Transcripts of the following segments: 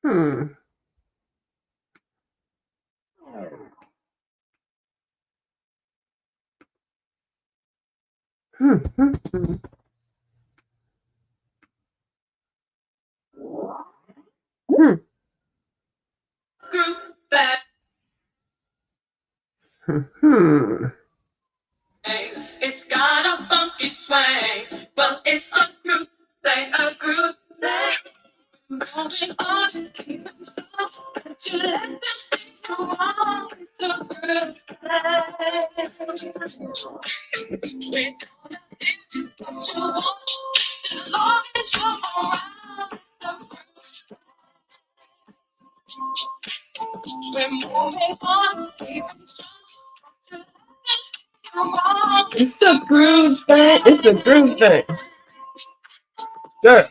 Hmm. Hmm. Hmm. Hmm. Hmm. Hmm. Hmm. It's got a funky swing. Well, it's a groove thing, a groove thing. Moving on, keep it strong. To let them see you on. It's a groove thing. We're gonna do what you want. Just as long as you're around. It's a groove. We're moving on, keep it strong. To let them see you on. It's a groove thing. It's a groove thing. Sure.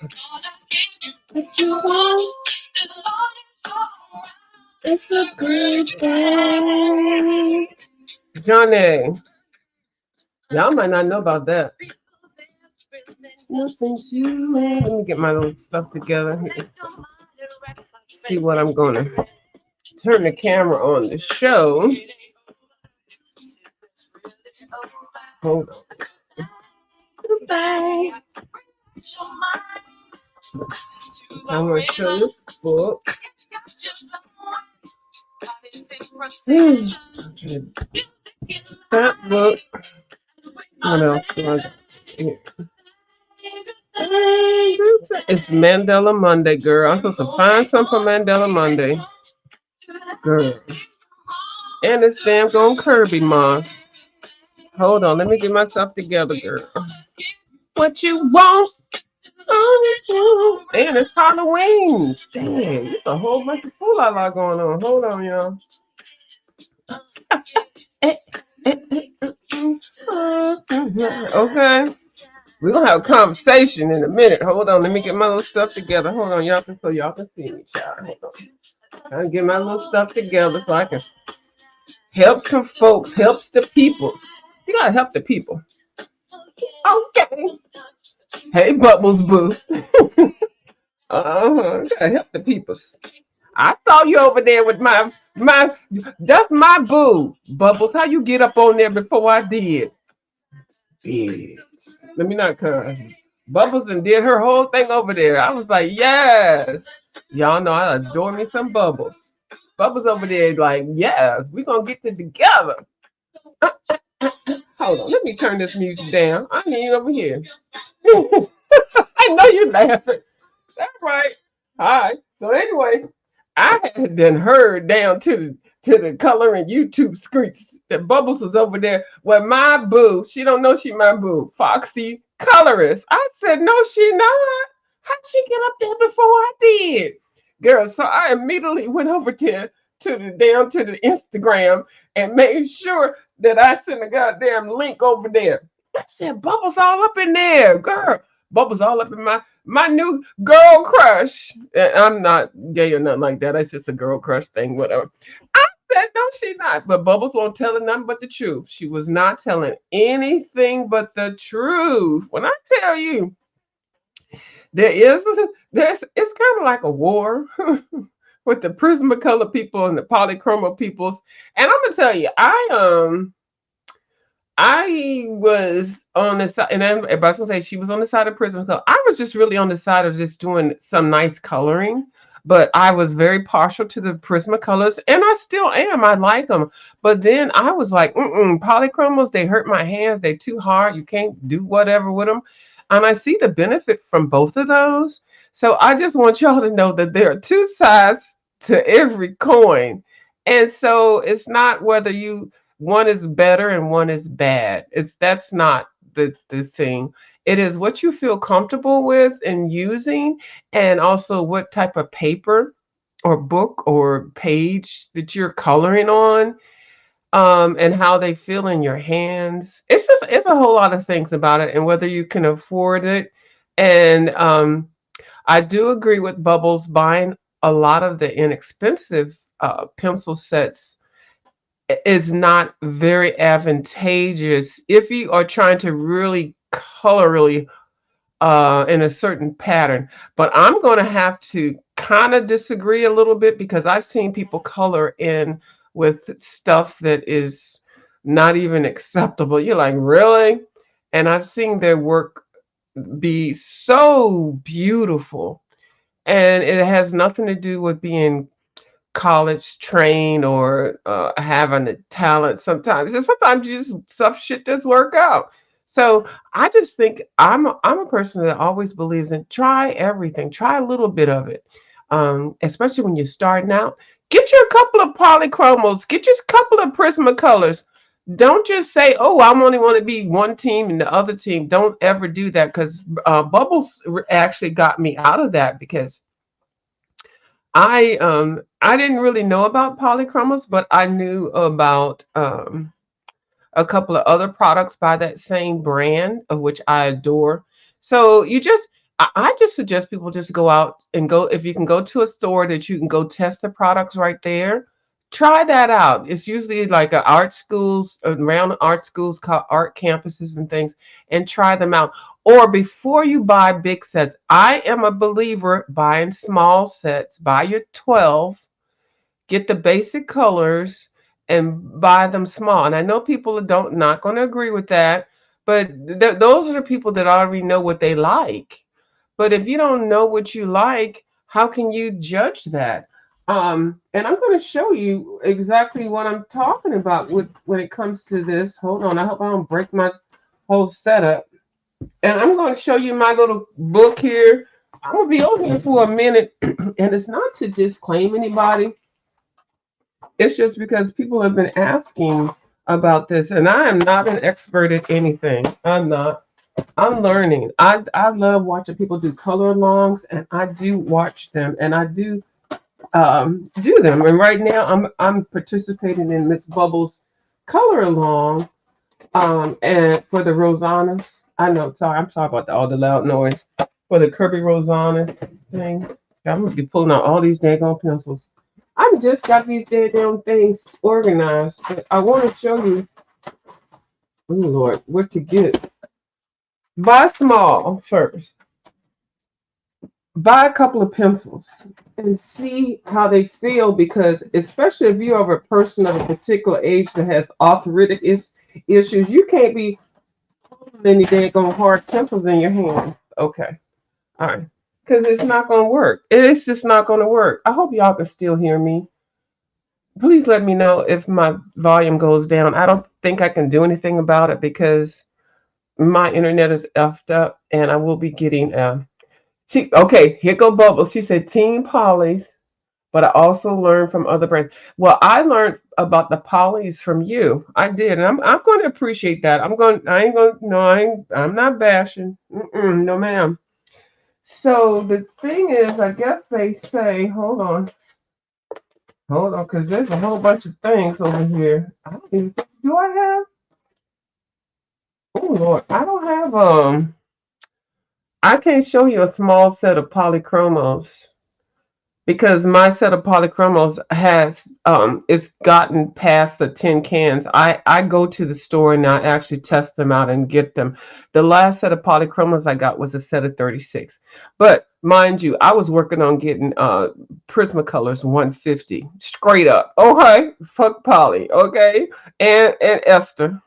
If you want, it's a great day. Johnny, y'all might not know about that. Nothing to Let me get my little stuff together here. See what I'm gonna turn the camera on to show. Hold on. Bye. I'm gonna show this book. That book. What else do I got here? It's Mandela Monday, girl. I'm supposed to find something for Mandela Monday. Girl. And it's damn gone Kirby month. Hold on, let me get myself together, girl. What you want? And it's Halloween. Dang, there's a whole bunch of fool la la going on. Hold on, y'all. Okay. We're gonna have a conversation in a minute. Hold on, let me get my little stuff together. Hold on, y'all can so y'all can see me, child. Hold on. I'll get my little stuff together so I can help some folks, helps the peoples. You gotta help the people. Okay. Hey, Bubbles Boo. Gotta help the peoples. I saw you over there with my. That's my boo, Bubbles. How you get up on there before I did? Yeah. Let me not curse. Bubbles and did her whole thing over there. I was like, yes. Y'all know I adore me some Bubbles. Bubbles over there like, yes, we gonna get it together. Hold on, let me turn this music down. I need over here. I know you're laughing. That's right. All right. So anyway, I had then heard down to the color and YouTube screens that Bubbles was over there with my boo. She don't know she my boo. Foxy colorist. I said, no, she not. How'd she get up there before I did? Girl, so I immediately went over to the down to the Instagram and made sure that I sent a goddamn link over there. I said, Bubbles all up in there, girl. Bubbles all up in my new girl crush. I'm not gay or nothing like that. It's just a girl crush thing, whatever. I said, no, she not. But Bubbles won't tell her nothing but the truth. She was not telling anything but the truth. When I tell you, there is, it's kind of like a war with the Prismacolor people and the polychroma peoples. And I'm gonna tell you, I was on the side, and everybody's gonna say she was on the side of Prismacolor. I was just really on the side of just doing some nice coloring, but I was very partial to the Prismacolors, and I still am. I like them, but then I was like, polychromos, they hurt my hands. They too hard. You can't do whatever with them, and I see the benefit from both of those. So I just want y'all to know that there are two sides to every coin, and so it's not whether you one is better and one is bad. It's That's not the thing. It is what you feel comfortable with and using, and also what type of paper or book or page that you're coloring on, and how they feel in your hands. It's a whole lot of things about it, and whether you can afford it. And I do agree with Bubbles buying a lot of the inexpensive pencil sets is not very advantageous if you are trying to really color really in a certain pattern. But I'm going to have to kind of disagree a little bit because I've seen people color in with stuff that is not even acceptable. You're like, really? And I've seen their work be so beautiful. And it has nothing to do with being college trained or having the talent sometimes. And sometimes you just stuff shit does work out. So I just think I'm a person that always believes in try everything, try a little bit of it. Especially when you're starting out. Get you a couple of polychromos, get you a couple of Prismacolors. Don't just say, "Oh, I only want to be one team and the other team." Don't ever do that because Bubbles actually got me out of that because I didn't really know about polychromos, but I knew about a couple of other products by that same brand of which I adore. So I just suggest people just go out and go if you can go to a store that you can go test the products right there. Try that out. It's usually like a art schools around art schools, art campuses and things, and try them out. Or before you buy big sets, I am a believer buying small sets. Buy your 12, get the basic colors and buy them small. And I know people don't not going to agree with that, but those are the people that already know what they like. But if you don't know what you like, how can you judge that? And I'm going to show you exactly what I'm talking about with when it comes to this. Hold on, I hope I don't break my whole setup. And I'm going to show you my little book here. I'm going to be on here for a minute, and it's not to disclaim anybody. It's just because people have been asking about this, and I am not an expert at anything. I'm not. I'm learning. I love watching people do color alongs, and I do watch them, and I do them. And right now, I'm participating in Miss Bubbles color along, and for the Rosannas. I know. Sorry, I'm sorry about all the loud noise for the Kirby Rosannas thing. I'm gonna be pulling out all these daggone pencils. I've just got these daggone things organized, but I want to show you, oh Lord, what to get. Buy small first. Buy a couple of pencils and see how they feel because especially if you're a person of a particular age that has arthritic issues, you can't be holding any daggone hard pencils in your hand. Okay. All right. Because it's not going to work. It's just not going to work. I hope y'all can still hear me. Please let me know if my volume goes down. I don't think I can do anything about it because my internet is effed up and I will be getting okay, here go Bubbles. She said Team Polly's, but I also learned from other brands. Well, I learned about the Polly's from you. I did, and I'm going to appreciate that. I ain't going no, I'm not bashing. No ma'am. So the thing is, I guess they say, hold on, because there's a whole bunch of things over here. I don't even do I have? Oh Lord, I don't have I can't show you a small set of polychromos because my set of polychromos has it's gotten past the tin cans. I go to the store and I actually test them out and get them. The last set of polychromos I got was a set of 36. But mind you, I was working on getting Prismacolors 150 straight up. Okay, fuck Polly, okay? And Esther.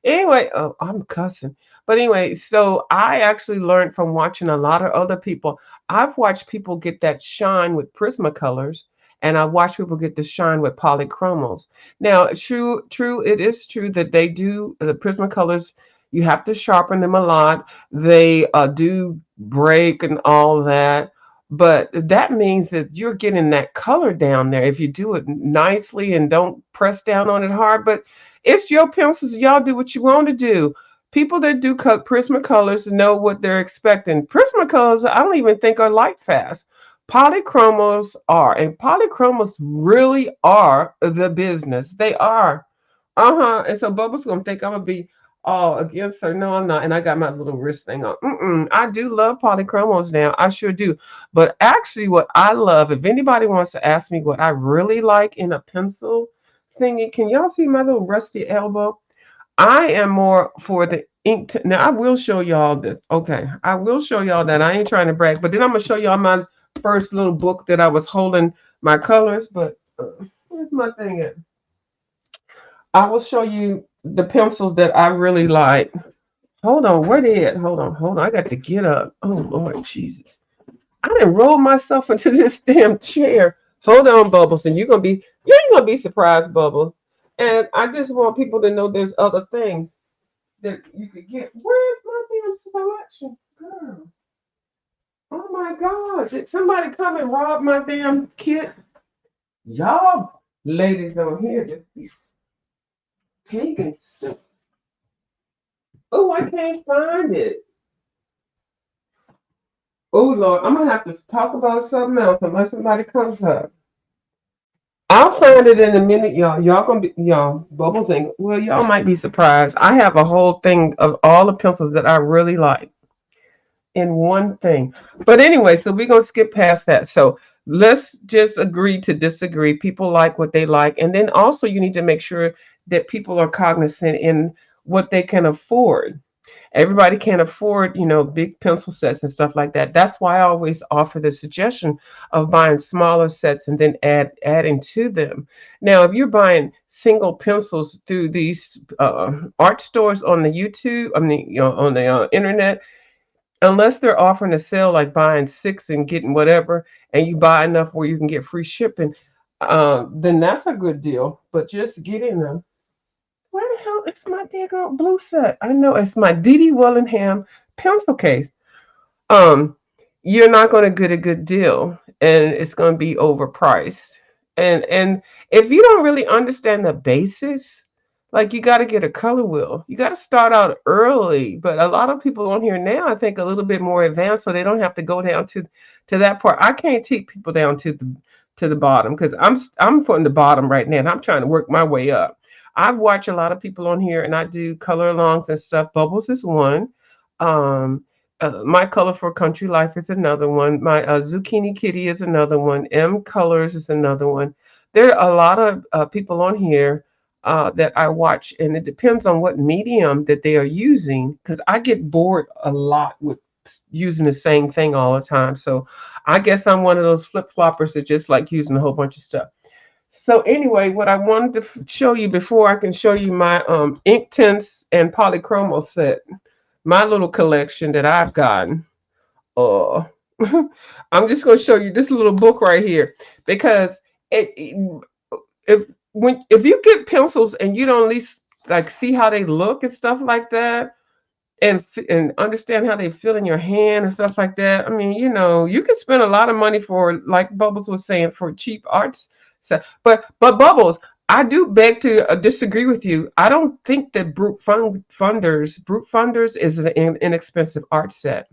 Anyway, oh, I'm cussing. But anyway, so I actually learned from watching a lot of other people. I've watched people get that shine with Prismacolors, and I've watched people get the shine with polychromos. Now, it is true that they do the Prismacolors. You have to sharpen them a lot. They do break and all that, but that means that you're getting that color down there if you do it nicely and don't press down on it hard. But it's your pencils. Y'all do what you want to do. People that do cut Prismacolors know what they're expecting. Prismacolors, I don't even think are light fast. Polychromos are, and polychromos really are the business. They are. And so Bubba's gonna think I'm gonna be all against her. No, I'm not. And I got my little wrist thing on. I do love polychromos now. I sure do. But actually, what I love, if anybody wants to ask me what I really like in a pencil thingy, can y'all see my little rusty elbow? I am more for the ink. Now I will show y'all this. Okay, I will show y'all that. I ain't trying to brag, but then I'm gonna show y'all my first little book that I was holding my colors, but where's my thing at? I will show you the pencils that I really like. Hold on, where they at? Hold on. I got to get up. Oh Lord Jesus. I didn't roll myself into this damn chair. Hold on, Bubbles, and you ain't gonna be surprised, Bubbles. And I just want people to know there's other things that you could get. Where's my damn selection? Girl. Oh my God. Did somebody come and rob my damn kit? Y'all ladies on here just be taking stuff. Oh, I can't find it. Oh Lord, I'm gonna have to talk about something else unless somebody comes up. I'll find it in a minute, y'all. Y'all gonna be y'all bubbles ain't well, y'all might be surprised. I have a whole thing of all the pencils that I really like in one thing. But anyway, so we're gonna skip past that. So let's just agree to disagree. People like what they like, and then also you need to make sure that people are cognizant in what they can afford. Everybody can't afford, big pencil sets and stuff like that. That's why I always offer the suggestion of buying smaller sets and then adding to them. Now, if you're buying single pencils through these art stores on the YouTube, I mean, on the internet, unless they're offering a sale like buying six and getting whatever, and you buy enough where you can get free shipping, then that's a good deal. But just getting them. Where the hell is my daggone blue set? I know it's my D.D. Willingham pencil case. Um, you're not going to get a good deal, and it's going to be overpriced. And if you don't really understand the basis, like you got to get a color wheel. You got to start out early. But a lot of people on here now, I think, a little bit more advanced, so they don't have to go down to that part. I can't take people down to the bottom because I'm from the bottom right now, and I'm trying to work my way up. I've watched a lot of people on here, and I do color alongs and stuff. Bubbles is one. Um, my colorful country life is another one. My zucchini kitty is another one. M colors is another one. There are a lot of people on here that I watch, and it depends on what medium that they are using. Because I get bored a lot with using the same thing all the time. So I guess I'm one of those flip floppers that just like using a whole bunch of stuff. So anyway, what I wanted to show you before I can show you my ink tints and polychromo set, my little collection that I've gotten. Uh, I'm just going to show you this little book right here because if if you get pencils and you don't at least like see how they look and stuff like that, and understand how they feel in your hand and stuff like that. I mean, you can spend a lot of money for, like Bubbles was saying, for cheap arts. So, but Bubbles, I do beg to disagree with you. I don't think that Brute Funders is an inexpensive art set.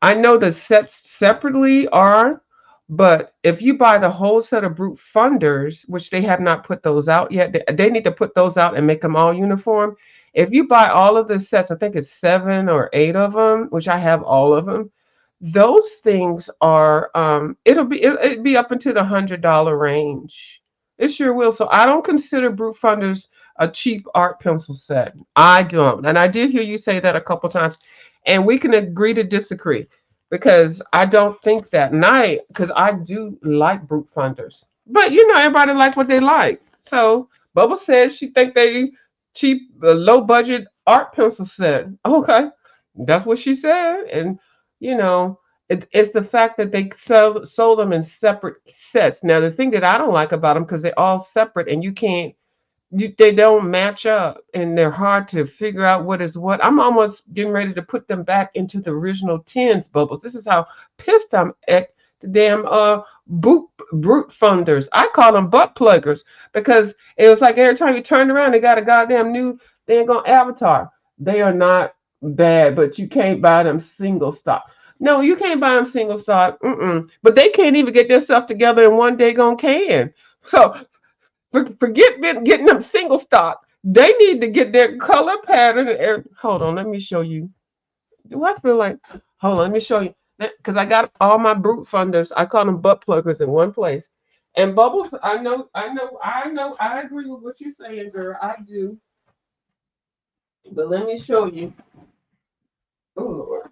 I know the sets separately are, but if you buy the whole set of Brute Funders, which they have not put those out yet, they need to put those out and make them all uniform. If you buy all of the sets, I think it's 7 or 8 of them, which I have all of them. Those things are it'll be up into the $100 range. It sure will. So I don't consider Brute Funders a cheap art pencil set. I don't, and I did hear you say that a couple times, and we can agree to disagree because I don't think that. And because I do like Brute Funders, but everybody like what they like. So Bubba says she think they cheap, low budget art pencil set. Okay, that's what she said, and you know. It's the fact that they sold them in separate sets. Now, the thing that I don't like about them, because they're all separate and you can't they don't match up and they're hard to figure out what is what. I'm almost getting ready to put them back into the original tins, Bubbles. This is how pissed I'm at the damn brute funders. I call them butt pluggers because it was like every time you turn around, they got a goddamn new thing on Avatar. They are not bad, but you can't buy them single stock. No, you can't buy them single stock. But they can't even get their stuff together in one day on can. So forget getting them single stock. They need to get their color pattern. Hold on, let me show you. Do I feel like? Hold on, let me show you. Because I got all my brute funders. I call them butt pluggers in one place. And Bubbles, I agree with what you're saying, girl. I do. But let me show you. Oh Lord.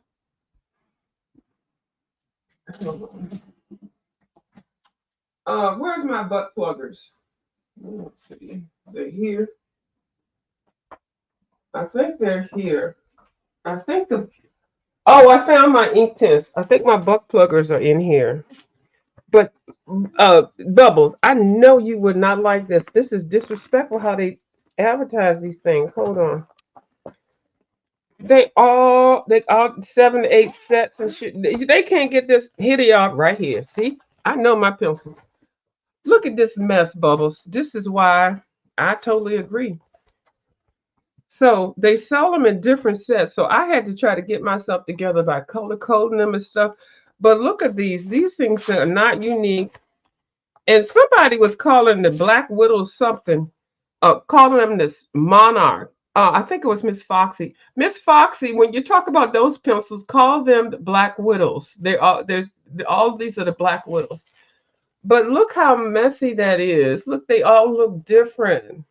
Where's my butt pluggers? Let's see. Is it here? I think they're here. I think the Oh, I found my ink tints. I think my butt pluggers are in here. But Bubbles, I know you would not like this. This is disrespectful how they advertise these things. Hold on. They all 7 to 8 sets and shit. They can't get this hitty off right here. See? I know my pencils. Look at this mess, Bubbles. This is why I totally agree. So they sell them in different sets. So I had to try to get myself together by color coding them and stuff. But look at these. These things are not unique. And somebody was calling the Black Widow something, calling them this monarch. I think it was Miss Foxy. Miss Foxy, when you talk about those pencils, call them the Black Widows. They are there's all of these are the Black Widows. But look how messy that is. Look, they all look different.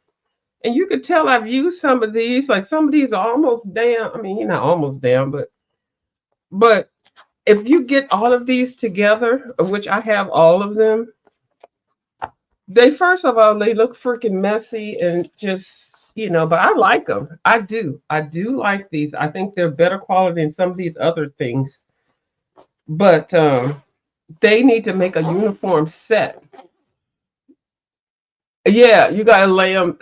And you could tell I've used some of these. Like some of these are almost down. I mean, you're not almost down, but if you get all of these together, of which I have all of them, they first of all they look freaking messy and just but I like them. I do like these. I think they're better quality than some of these other things. But they need to make a uniform set. Yeah, you gotta lay them.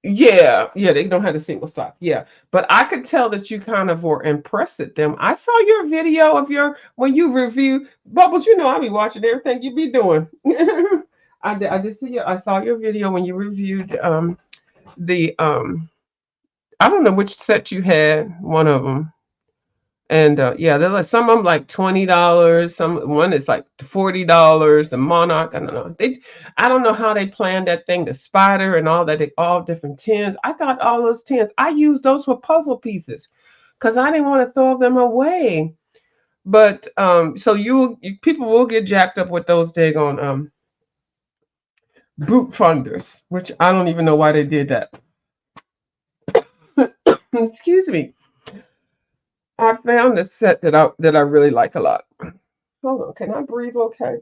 Yeah, yeah, they don't have the single stock. Yeah, but I could tell that you kind of were impressed at them. I saw your video of your when you review Bubbles. I be watching everything you be doing. I did see you. I saw your video when you reviewed the I don't know which set you had, one of them. And yeah, they're like some of them like $20. One is like $40. The Monarch, I don't know. I don't know how they planned that thing. The spider and all that. They all different tins. I got all those tins. I used those for puzzle pieces because I didn't want to throw them away. But so people will get jacked up with those daggone brute funders, which I don't even know why they did that. Excuse me. I found a set that I really like a lot. Hold on, can I breathe okay?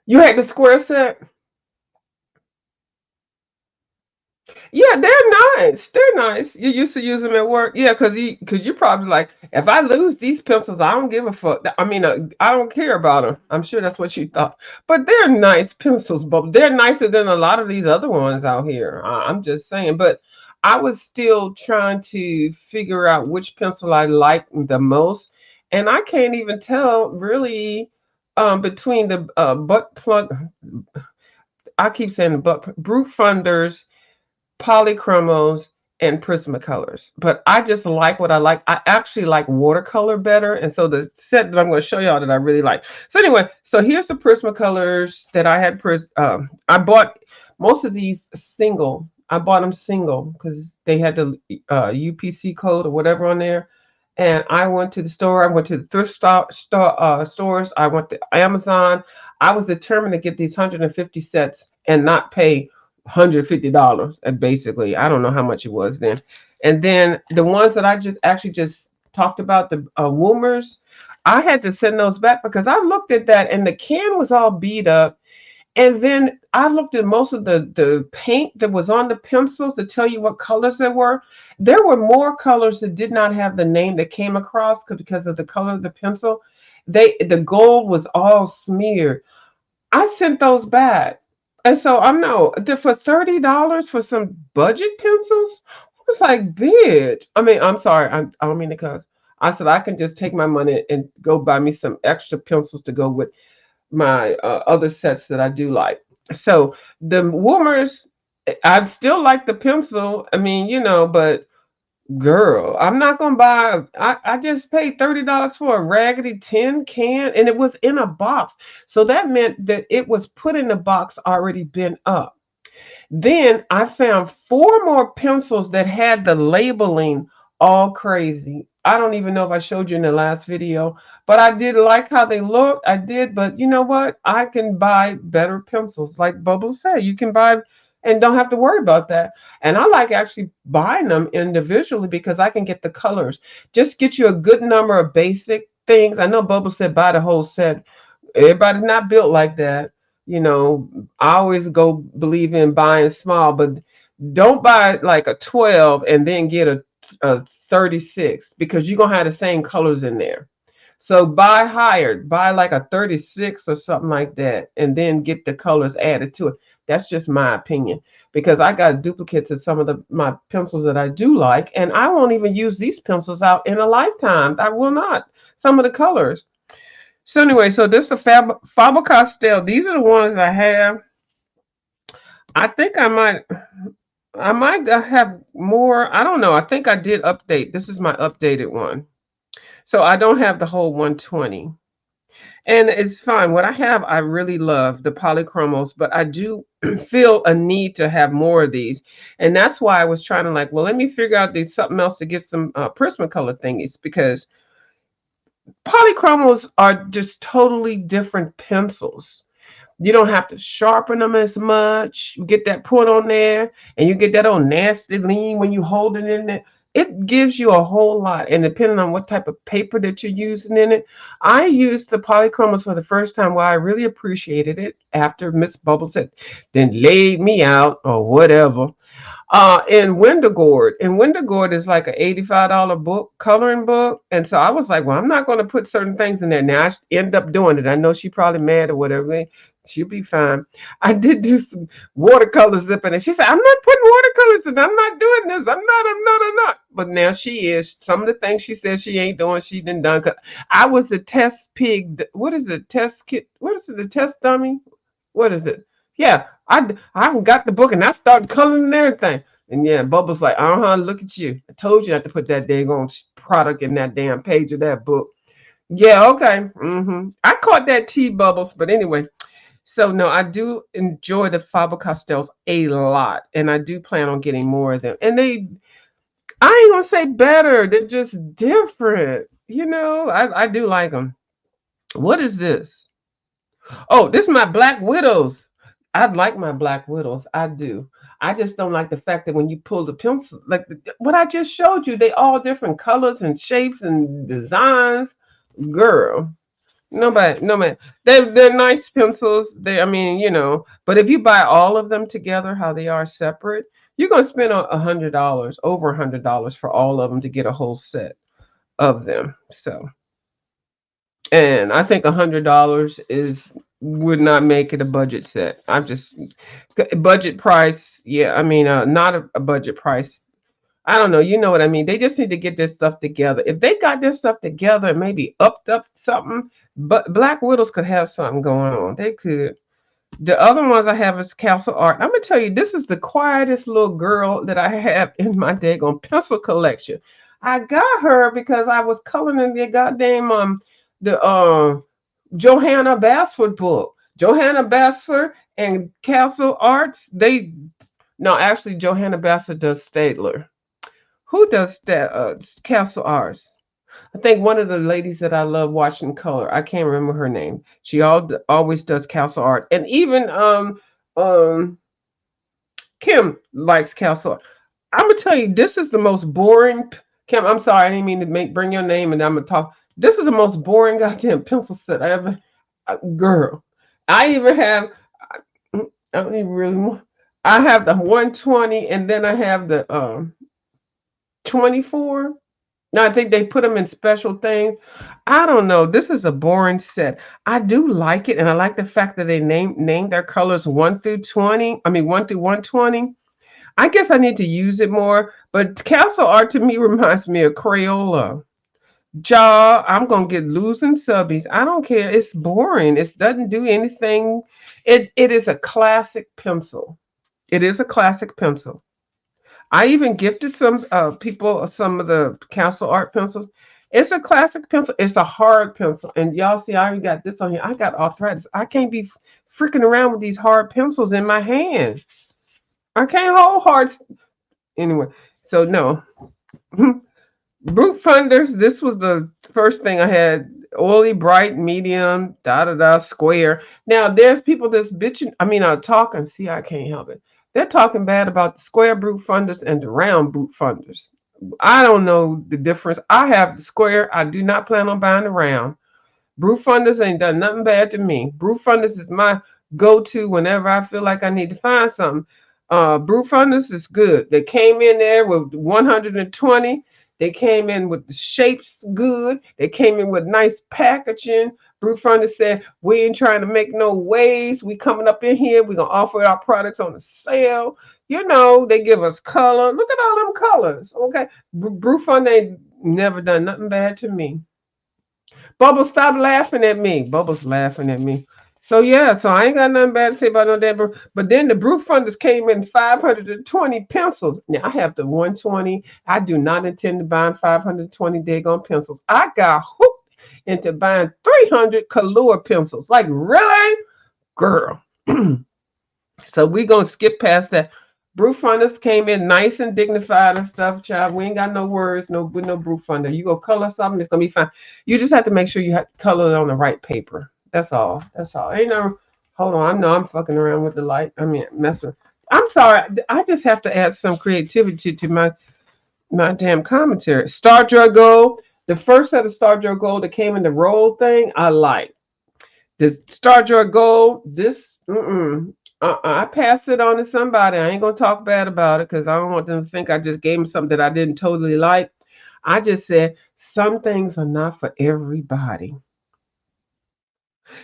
You had the square set? Yeah, they're nice. They're nice. You used to use them at work. Yeah, because you probably like, if I lose these pencils, I don't give a fuck. I mean, I don't care about them. I'm sure that's what you thought. But they're nice pencils, but they're nicer than a lot of these other ones out here. I'm just saying. But I was still trying to figure out which pencil I liked the most, and I can't even tell really between the butt plug. I keep saying the butt brute funders, polychromos, and Prismacolors. But I just like what I like. I actually like watercolor better. And so the set that I'm going to show y'all that I really like. So anyway, so here's the Prismacolors that I had. I bought most of these single. I bought them single because they had the UPC code or whatever on there. And I went to the store. I went to the thrift stores. I went to Amazon. I was determined to get these 150 sets and not pay $150. And basically, I don't know how much it was then. And then the ones that I just talked about, the Woomers, I had to send those back because I looked at that and the can was all beat up. And then I looked at most of the paint that was on the pencils to tell you what colors there were. There were more colors that did not have the name that came across because of the color of the pencil. The gold was all smeared. I sent those back. And so I know for $30 for some budget pencils, I was like, bitch. I mean, I'm sorry, I don't mean to cuss. I said I can just take my money and go buy me some extra pencils to go with my other sets that I do like. So the Woomers, I still like the pencil. I mean, but girl, I'm not gonna buy. I just paid $30 for a Raggedy tin can, and it was in a box. So that meant that it was put in the box already been up. Then I found 4 more pencils that had the labeling all crazy. I don't even know if I showed you in the last video, but I did like how they looked. I did, but you know what? I can buy better pencils. Like Bubbles said, you can buy and don't have to worry about that. And I like actually buying them individually because I can get the colors. Just get you a good number of basic things. I know Bubbles said buy the whole set. Everybody's not built like that. You know, I always go believe in buying small, but don't buy like a 12 and then get a 36 because you're gonna have the same colors in there. So buy higher, buy like a 36 or something like that, and then get the colors added to it. That's just my opinion because I got duplicates of some of my pencils that I do like, and I won't even use these pencils out in a lifetime. I will not. Some of the colors. So anyway, so this is a Faber Castell. These are the ones I have. I think I might have more. I don't know. I think I did update. This is my updated one. So I don't have the whole 120. And it's fine. What I have, I really love the polychromos, but I do feel a need to have more of these. And that's why I was trying to like, well, let me figure out there's something else to get some Prismacolor thingies because polychromos are just totally different pencils. You don't have to sharpen them as much. You get that point on there, and you get that old nasty lean when you hold it in there. It gives you a whole lot, and depending on what type of paper that you're using in it. I used the polychromos for the first time where I really appreciated it after Miss Bubbles had then laid me out or whatever. In Wendigord. And Wendigord is like an $85 book, coloring book. And so I was like, well, I'm not going to put certain things in there. Now I end up doing it. I know she probably mad or whatever. She'll be fine. I did do some watercolors up in it. She said, I'm not putting watercolors in. I'm not doing this. I'm not. But now she is. Some of the things she said she ain't doing, she done. I was the test pig. What is it? Test kit? What is it? The test dummy? What is it? Yeah, I haven't got the book and I started coloring and everything. And yeah, Bubba's like, look at you. I told you not to put that daggone product in that damn page of that book. Yeah, okay. I caught that tea, Bubbles. But anyway, so no, I do enjoy the Faber-Castells a lot. And I do plan on getting more of them. And I ain't gonna say better. They're just different. I do like them. What is this? Oh, this is my Black Widows. I like my Black Widows. I do. I just don't like the fact that when you pull the pencil, like what I just showed you, they all different colors and shapes and designs. Girl, nobody, no man. They're nice pencils. I mean, but if you buy all of them together, how they are separate, you're gonna spend $100, over $100 for all of them to get a whole set of them. So. And I think $100 would not make it a budget set. I'm just budget price. Yeah, I mean, not a budget price. I don't know. You know what I mean? They just need to get this stuff together. If they got this stuff together and maybe upped up something, but Black Widows could have something going on. They could. The other ones I have is Castle Art. I'm gonna tell you, this is the quietest little girl that I have in my daggone pencil collection. I got her because I was coloring in the goddamn the Johanna Basford book. Johanna Basford and Castle Arts. No, actually Johanna Basford does Stadler. Who does that? Castle Arts. I think one of the ladies that I love watching color. I can't remember her name. She always does Castle Art, and even Kim likes Castle Art. I'm gonna tell you, this is the most boring. Kim, I'm sorry, I didn't mean to bring your name, and I'm gonna talk. This is the most boring goddamn pencil set I ever. Girl, I even have. I don't even really want. I have the 120, and then I have the 24. No, I think they put them in special things. I don't know. This is a boring set. I do like it, and I like the fact that they name their colors 1 through 20. I mean 1 through 120. I guess I need to use it more. But Castle Art to me reminds me of Crayola. Jaw, I'm gonna get losing subbies. I don't care. It's boring. It doesn't do anything. It is a classic pencil. It is a classic pencil. I even gifted some people some of the Castle Art pencils. It's a classic pencil. It's a hard pencil. And y'all see, I already got this on here. I got arthritis. I can't be freaking around with these hard pencils in my hand. I can't hold hard. Anyway, so no. Brute funders. This was the first thing I had. Oily, bright, medium, square. Now there's people that's bitching. I mean, talking. See, I can't help it. They're talking bad about the square brute funders and the round brute funders. I don't know the difference. I have the square. I do not plan on buying the round. Brew Funders ain't done nothing bad to me. Brew Funders is my go-to whenever I feel like I need to find something. Brew Funders is good. They came in there with 120. They came in with the shapes good. They came in with nice packaging. Brew Funders said, we ain't trying to make no waves. We coming up in here. We're going to offer our products on the sale. You know, they give us color. Look at all them colors. Okay. Brew Fund ain't never done nothing bad to me. Bubbles, stop laughing at me. Bubbles laughing at me. So yeah, so I ain't got nothing bad to say about no damn brew. But then the brew funders came in 520 pencils. Now I have the 120. I do not intend to buy 520 daggone pencils. I got hooked into buying 300 Color pencils. Like, really? Girl. So we gonna skip past that. Brew funders came in nice and dignified and stuff, child. We ain't got no words, no with no brew funder. You go color something, it's gonna be fine. You just have to make sure you have color it on the right paper. That's all. That's all. Ain't no. Hold on. I know I'm fucking around with the light. I mean, messing. I'm sorry. I just have to add some creativity to my damn commentary. Star Joy Gold. The first set of Star Joy Gold that came in the roll thing, I like. The Star Joy Gold. This. I passed it on to somebody. I ain't gonna talk bad about it because I don't want them to think I just gave them something that I didn't totally like. I just said some things are not for everybody.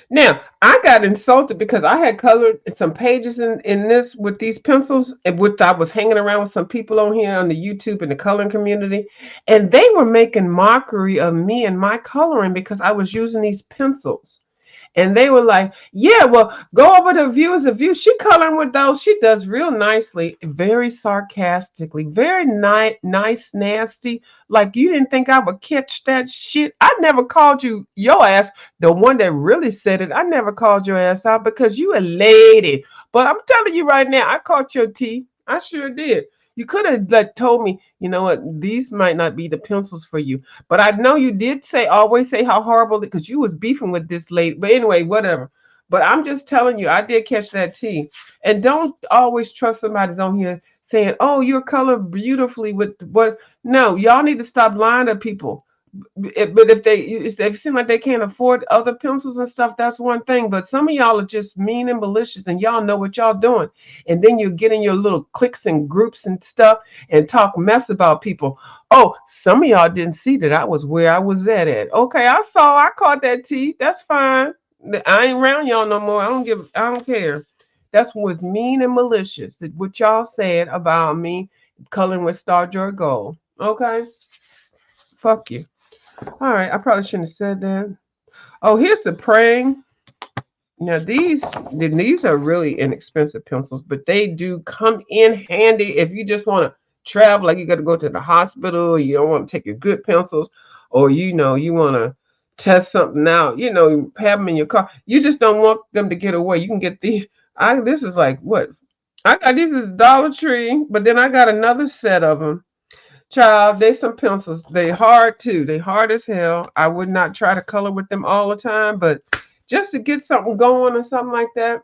Now, I got insulted because I had colored some pages in this with these pencils, and which I was hanging around with some people on here on the YouTube and the coloring community, and they were making mockery of me and my coloring because I was using these pencils. And they were like, yeah, well, go over to Viewers of View. She coloring with those. She does real nicely, very sarcastically, very nice, nasty. Like you didn't think I would catch that shit. I never called you your ass. The one that really said it, I never called your ass out because you a lady. But I'm telling you right now, I caught your tea. I sure did. You could have like told me, you know what, these might not be the pencils for you. But I know you did say, always say how horrible, because you was beefing with this lady. But anyway, whatever. But I'm just telling you, I did catch that tea. And don't always trust somebody's on here saying, oh, you're colored beautifully with what. No, y'all need to stop lying to people. But if they seem like they can't afford other pencils and stuff, that's one thing. But some of y'all are just mean and malicious, and y'all know what y'all doing. And then you get in your little cliques and groups and stuff and talk mess about people. Oh, some of y'all didn't see that I was where I was at. Okay, I caught that tea. That's fine. I ain't around y'all no more. I don't care. That's what's mean and malicious. What y'all said about me coloring with Star Joy Gold. Okay? Fuck you. All right, I probably shouldn't have said that. Oh, here's the praying. Now these are really inexpensive pencils, but they do come in handy if you just want to travel, like you got to go to the hospital, you don't want to take your good pencils, or you know you want to test something out, you know, have them in your car. You just don't want them to get away. You can get these. This is like what? I got these at the Dollar Tree, but then I got another set of them. Child, they some pencils. They hard too. They hard as hell. I would not try to color with them all the time, but just to get something going or something like that.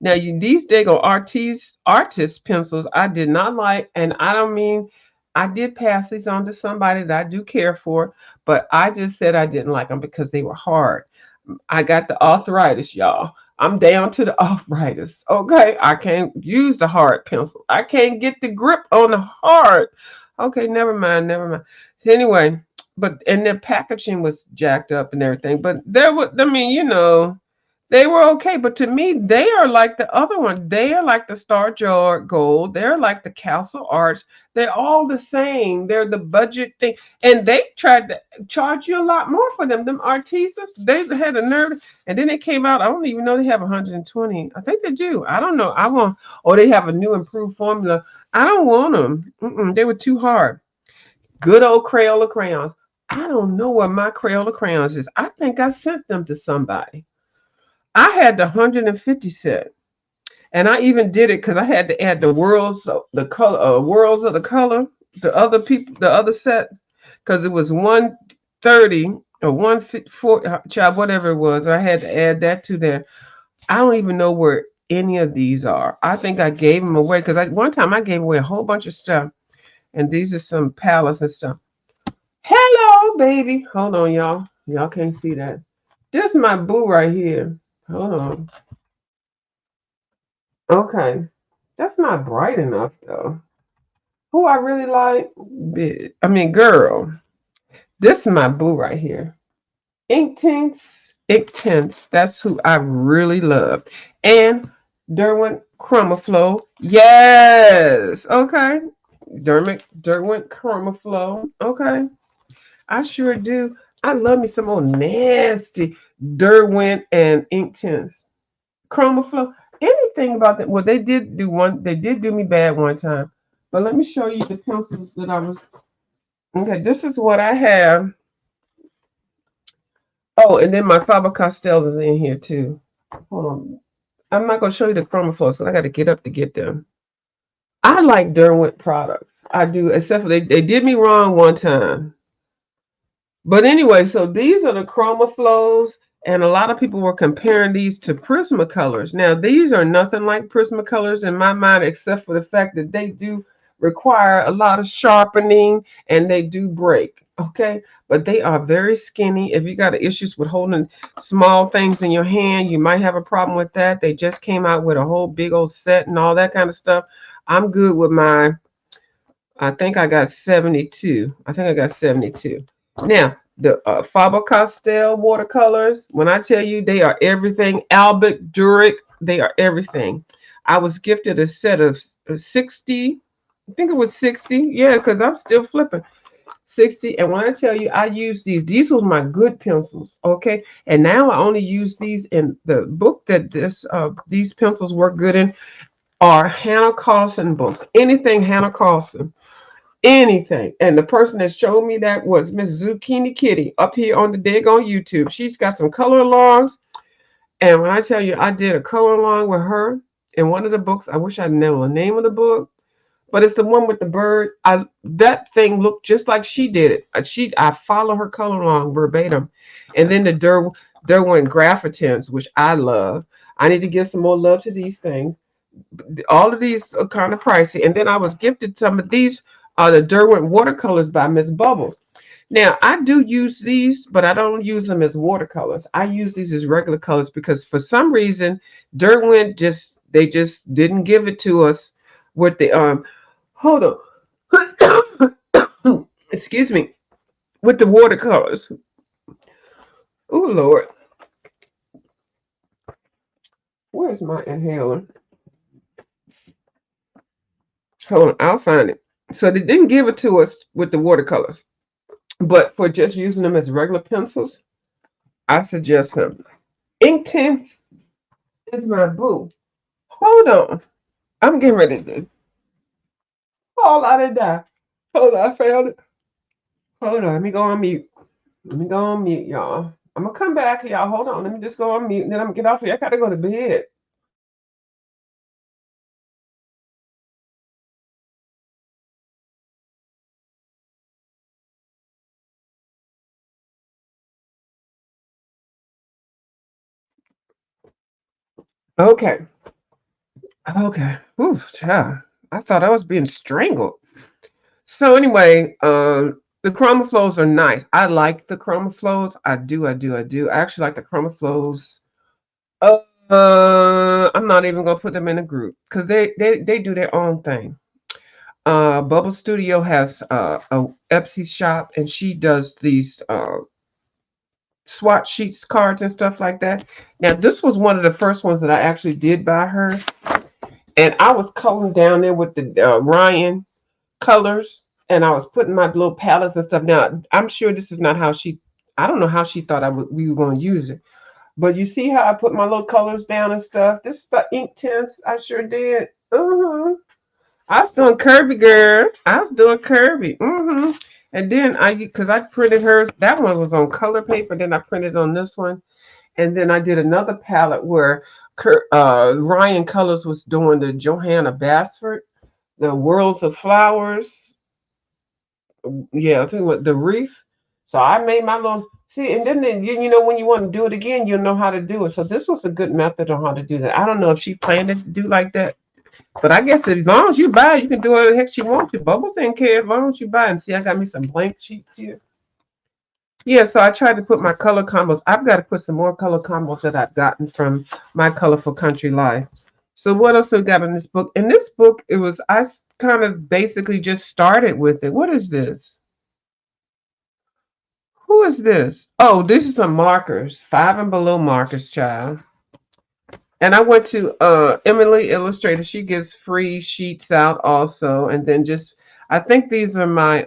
Now, these Dago artist pencils, I did not like, and I don't mean I did pass these on to somebody that I do care for, but I just said I didn't like them because they were hard. I got the arthritis, y'all. I'm down to the arthritis. Okay, I can't use the hard pencil. I can't get the grip on the hard. Okay, never mind, never mind. So anyway, and their packaging was jacked up and everything. But there was, I mean, you know, they were okay. But to me, they are like the other one. They are like the Star Joy Gold. They're like the Castle Arts. They're all the same. They're the budget thing. And they tried to charge you a lot more for them. Them artistas, they had a nerve. And then it came out. I don't even know they have 120. I think they do. I don't know. I want, or they have a new improved formula. I don't want them. They were too hard. Good old Crayola crayons. I don't know where my Crayola crayons is. I think I sent them to somebody. I had the 150 set, and I even did it because I had to add the worlds, the color, worlds of the color, the other set, because it was 130 or 154, child, whatever it was. I had to add that to there. I don't even know where any of these are. I think I gave them away because one time I gave away a whole bunch of stuff, and these are some palettes and stuff. Hello, baby. Hold on, y'all. Y'all can't see that. This is my boo right here. Hold on. Okay. That's not bright enough though. Who I really like? I mean, girl. This is my boo right here. Inktense. Inktense. That's who I really love. And Derwent Chromaflow. Yes. Okay. Derwent Chromaflow. Okay. I sure do. I love me some old nasty Derwent and Inktense. Chromaflow. Anything about that? Well, they did do me bad one time. But let me show you the pencils that I was. Okay, this is what I have. Oh, and then my Faber Castell is in here too. Hold on. I'm not gonna show you the Chromaflows, so I got to get up to get them. I like Derwent products. I do, except for they did me wrong one time. But anyway, so these are the Chromaflows, and a lot of people were comparing these to Prismacolors. Now, these are nothing like Prismacolors in my mind, except for the fact that they do require a lot of sharpening and they do break. Okay, but they are very skinny. If you got issues with holding small things in your hand, you might have a problem with that. They just came out with a whole big old set and all that kind of stuff. I'm good with my, I think I got 72. I think I got 72. Now, the Faber-Castell watercolors, when I tell you they are everything, Albert Durick, they are everything. I was gifted a set of 60, I think it was 60. Yeah, because I'm still flipping. 60. And when I tell you I use these were my good pencils, okay? And now I only use these in the book that these pencils work good in are Hannah Carlson books. Anything Hannah Carlson. Anything. And the person that showed me that was Miss Zucchini Kitty up here on the dig on YouTube. She's got some color alongs. And when I tell you I did a color along with her in one of the books, I wish I'd known the name of the book, but it's the one with the bird. That thing looked just like she did it. I follow her color along verbatim. And then the Derwent Graphitins, which I love. I need to give some more love to these things. All of these are kind of pricey. And then I was gifted some of these are the Derwent watercolors by Miss Bubbles. Now I do use these, but I don't use them as watercolors. I use these as regular colors because for some reason Derwent just didn't give it to us with the hold on. Excuse me. With the watercolors. Oh Lord. Where's my inhaler? Hold on, I'll find it. So they didn't give it to us with the watercolors, but for just using them as regular pencils, I suggest them. Inktense is my boo. Hold on, I'm getting ready to fall out and die. Hold on, I found it. Hold on, let me go on mute. Let me go on mute, y'all. I'm gonna come back, y'all. Hold on, let me just go on mute, and then I'm gonna get off here. I gotta go to bed. Okay, okay. Ooh, child. I thought I was being strangled. So anyway, the Chromaflows are nice. I like the Chromaflows. I do, I do, I do. I actually like the Chromaflows. I'm not even gonna put them in a group because they do their own thing. Bubble Studio has a Etsy shop, and she does these swatch sheets, cards, and stuff like that. Now, this was one of the first ones that I actually did by her, and I was coloring down there with the Ryan colors, and I was putting my little palettes and stuff. Now, I'm sure this is not how she. I don't know how she thought we were going to use it. But you see how I put my little colors down and stuff? This is the Inktense. I sure did. I was doing Kirby, girl. I was doing Kirby. And then because I printed hers, that one was on color paper. Then I printed on this one. And then I did another palette where Ryan Colors was doing the Johanna Basford, the Worlds of Flowers. Yeah, I think what the Reef. So I made my little see, and then you know when you want to do it again, you'll know how to do it. So this was a good method on how to do that. I don't know if she planned to do like that, but I guess as long as you buy, you can do whatever the heck she wants to. Bubbles ain't care as long as you buy. And see, I got me some blank sheets here. Yeah, so I tried to put my color combos. I've got to put some more color combos that I've gotten from my Colorful Country Life. So what else we got in this book? In this book, it was kind of basically just started with it. What is this? Who is this? Oh, this is some markers, 5 and below markers, child. And I went to Emily Illustrator. She gives free sheets out also, and then just I think these are my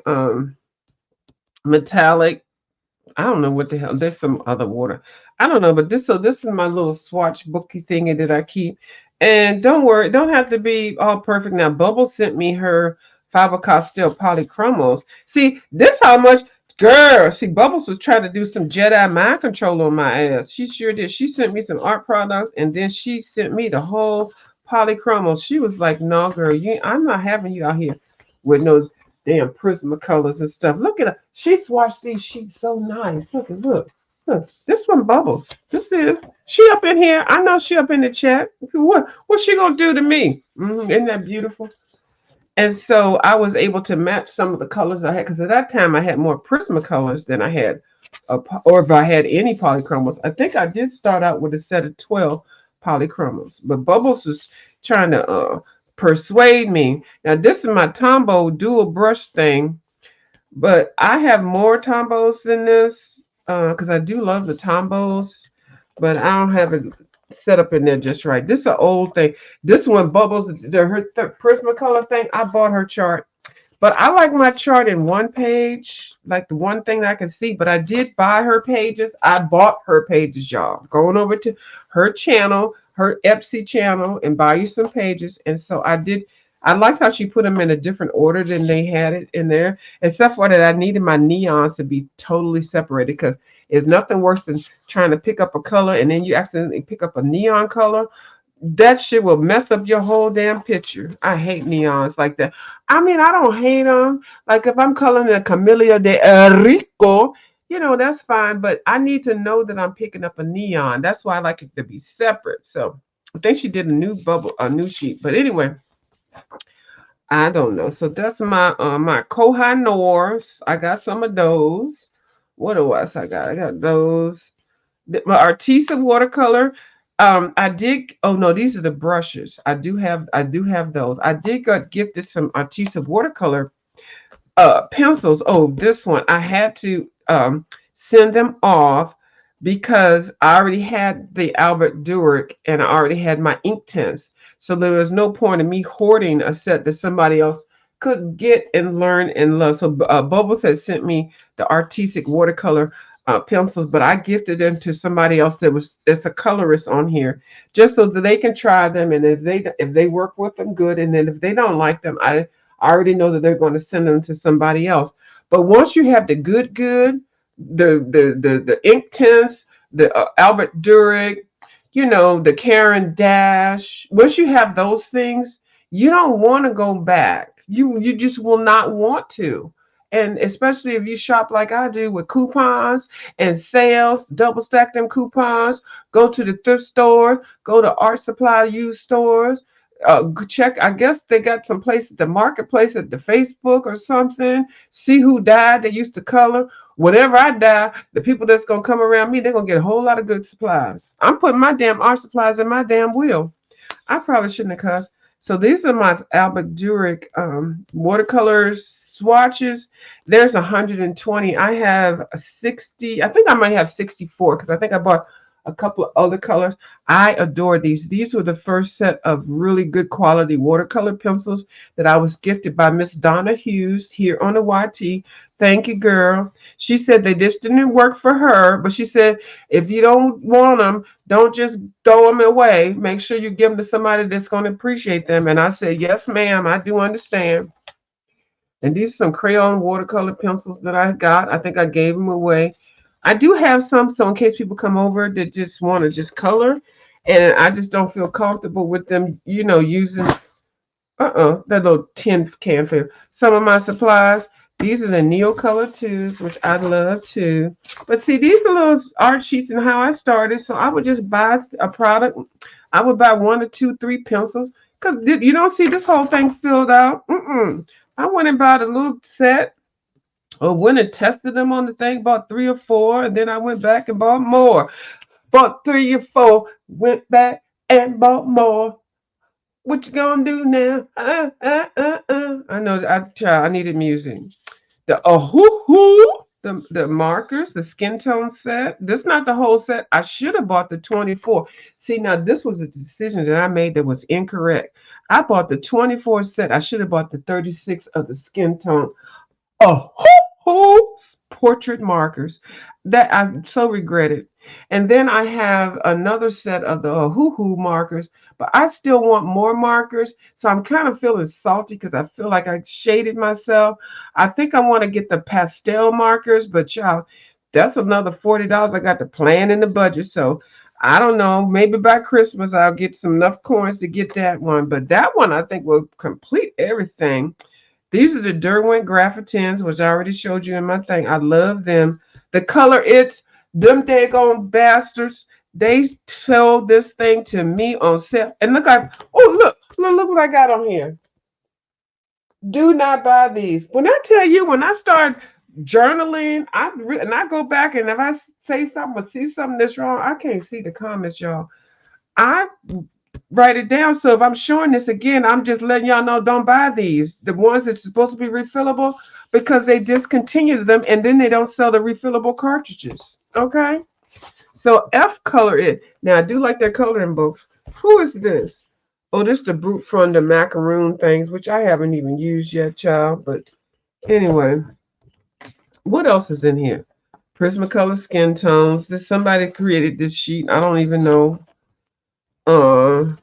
metallic. I don't know what the hell. There's some other water. I don't know, but this is my little swatch booky thingy that I keep. And don't worry, don't have to be all perfect. Now, Bubble sent me her Faber Castell polychromos. See, this how much girl. See, Bubbles was trying to do some Jedi mind control on my ass. She sure did. She sent me some art products, and then she sent me the whole polychromos. She was like, "No, girl, I'm not having you out here with no damn Prismacolors and stuff. Look at her. She swatched these sheets so nice. Look. This one Bubbles. This is she up in here. I know she up in the chat. What's she gonna do to me? Isn't that beautiful? And so I was able to match some of the colors I had because at that time I had more Prismacolors than I had, or if I had any polychromos. I think I did start out with a set of 12 polychromos, but Bubbles was trying to persuade me. Now this is my Tombow dual brush thing, but I have more Tombos than this because I do love the Tombos, but I don't have it set up in there just right. This is an old thing. This one Bubbles, her Prismacolor thing. I bought her chart, but I like my chart in one page, like the one thing that I can see. But I did buy her pages. I bought her pages, y'all. Going over to her channel, her Etsy channel, and buy you some pages. And so I did. I liked how she put them in a different order than they had it in there. Except for that, I needed my neons to be totally separated because it's nothing worse than trying to pick up a color and then you accidentally pick up a neon color. That shit will mess up your whole damn picture. I hate neons like that. I mean, I don't hate them. Like if I'm coloring a Camellia de Rico, that's fine. But I need to know that I'm picking up a neon. That's why I like it to be separate. So I think she did a new sheet. But anyway, I don't know. So that's my Koh Nors. I got some of those. What else I got? I got those. My Artisa watercolor. I did. Oh no, these are the brushes. I do have those. I did got gifted some Artisa watercolor pencils. Oh, this one I had to send them off because I already had the Albert Durick and I already had my ink tints. So there was no point in me hoarding a set that somebody else could get and learn and love. So Bubbles had sent me the artistic watercolor pencils, but I gifted them to somebody else that's a colorist on here, just so that they can try them. And if they work with them, good. And then if they don't like them, I already know that they're going to send them to somebody else. But once you have the good, the ink tints, the Albert Durick, the Karen Dash. Once you have those things, you don't want to go back. You just will not want to. And especially if you shop like I do with coupons and sales, double stack them coupons, go to the thrift store, go to art supply used stores, check. I guess they got some place at the marketplace at the Facebook or something. See who died. They used to color. Whenever I die, the people that's gonna come around me, they're gonna get a whole lot of good supplies. I'm putting my damn art supplies in my damn wheel. I probably shouldn't have cussed. So these are my Albert Durick watercolors swatches. There's 120. I have a 60. I think I might have 64 because I think I bought a couple of other colors. I adore these. These were the first set of really good quality watercolor pencils that I was gifted by Miss Donna Hughes here on the YT. Thank you, girl. She said they just didn't work for her, but she said if you don't want them, don't just throw them away. Make sure you give them to somebody that's going to appreciate them. And I said, yes, ma'am, I do understand. And these are some crayon watercolor pencils that I got. I think I gave them away. I do have some, so in case people come over that just want to just color, and I just don't feel comfortable with them, using that little tin can for some of my supplies. These are the Neo Color 2s, which I love too. But see, these are little art sheets and how I started. So I would just buy a product. I would buy 1 or 2, 3 pencils because you don't see this whole thing filled out. I went and bought a little set Or went and tested them on the thing, bought 3 or 4, and then I went back and bought more. Bought 3 or 4, went back and bought more. What you gonna do now? I know. I needed music. The hoo hoo, the markers, the skin tone set. This is not the whole set. I should have bought the 24. See, now this was a decision that I made that was incorrect. I bought the 24 set. I should have bought the 36 of the skin tone. Oh, portrait markers that I so regretted. And then I have another set of the hoo markers, but I still want more markers. So I'm kind of feeling salty because I feel like I shaded myself. I think I want to get the pastel markers, but y'all, that's another $40 I got to plan in the budget. So I don't know. Maybe by Christmas I'll get some enough coins to get that one. But that one I think will complete everything. These are the Derwent Graphitins, which I already showed you in my thing. I love them. The color it's them daggone bastards. They sold this thing to me on sale. And look, look what I got on here. Do not buy these. When I tell you, when I start journaling, and I go back and if I say something or see something that's wrong, I can't see the comments, y'all. I write it down. So if I'm showing this again, I'm just letting y'all know don't buy these. The ones that's supposed to be refillable because they discontinued them and then they don't sell the refillable cartridges. Okay. So F color it. Now I do like their coloring books. Who is this? Oh, this is the Brute from the macaroon things, which I haven't even used yet, child. But anyway, what else is in here? Prismacolor skin tones. This somebody created this sheet. I don't even know. Uh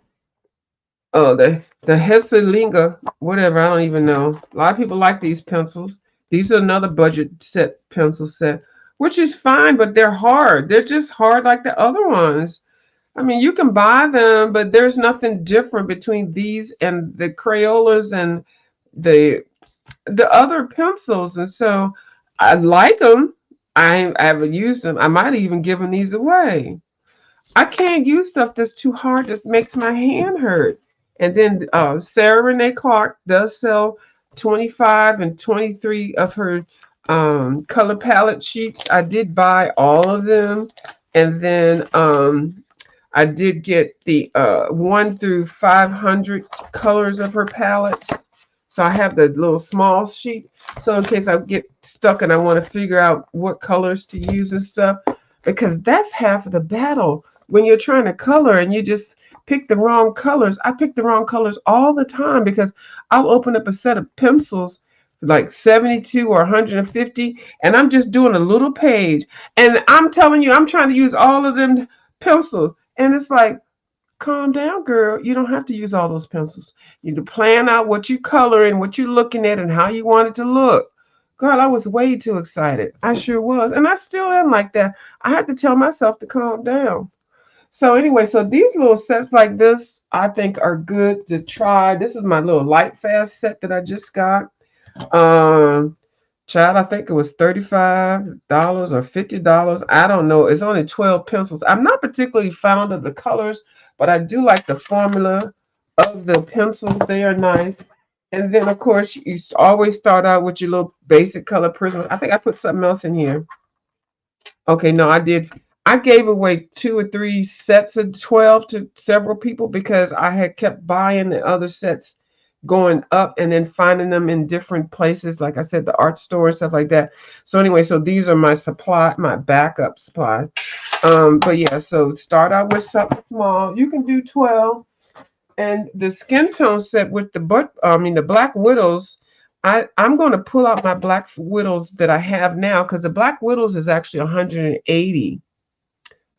Oh, the Hesselinga, whatever, I don't even know. A lot of people like these pencils. These are another budget set pencil set, which is fine, but they're hard. They're just hard like the other ones. I mean, you can buy them, but there's nothing different between these and the Crayolas and the the other pencils. And so I like them. I haven't used them. I might have even given these away. I can't use stuff that's too hard that makes my hand hurt. And then Sarah Renee Clark does sell 25 and 23 of her color palette sheets. I did buy all of them. And then I did get the 1 through 500 colors of her palettes. So I have the little small sheet. So in case I get stuck and I want to figure out what colors to use and stuff, because that's half of the battle when you're trying to color and you just pick the wrong colors. I pick the wrong colors all the time because I'll open up a set of pencils like 72 or 150 and I'm just doing a little page and I'm telling you I'm trying to use all of them pencils and it's like calm down, girl. You don't have to use all those pencils. You need to plan out what you color and what you're looking at and how you want it to look. Girl, I was way too excited. I sure was. And I still am like that. I had to tell myself to calm down. So anyway, so these little sets like this, I think are good to try. This is my little light fast set that I just got. Um, Child, I think it was $35 or $50. I don't know. It's only 12 pencils. I'm not particularly fond of the colors, but I do like the formula of the pencils. They are nice. And then, of course, you always start out with your little basic color prism. I think I put something else in here. Okay, no, I did. I gave away 2 or 3 sets of 12 to several people because I had kept buying the other sets going up and then finding them in different places. Like I said, the art store and stuff like that. So anyway, so these are my supply, my backup supply. But yeah, so start out with something small. You can do 12. And the skin tone set with the Black Widows, I'm going to pull out my Black Widows that I have now because the Black Widows is actually 180.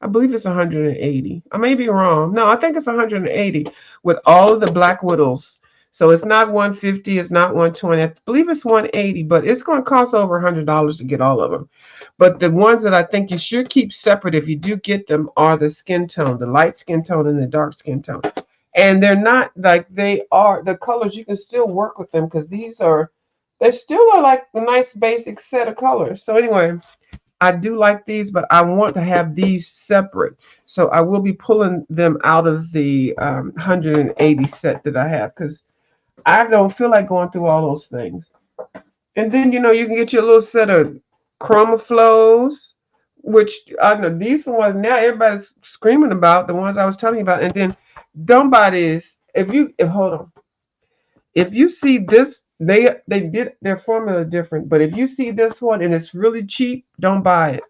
I believe it's 180. I may be wrong. No, I think it's 180 with all of the Black Widows. So it's not 150, it's not 120. I believe it's 180, but it's going to cost over $100 to get all of them. But the ones that I think you should keep separate if you do get them are the skin tone, the light skin tone and the dark skin tone. And they're not like they are the colors. You can still work with them because they still are like a nice basic set of colors. So anyway, I do like these, but I want to have these separate. So I will be pulling them out of the 180 set that I have because I don't feel like going through all those things. And then you can get your little set of Chroma Flows, which I know these ones now everybody's screaming about, the ones I was telling you about. And then don't buy this. If hold on. If you see this, they did their formula different, but if you see this one and it's really cheap, don't buy it.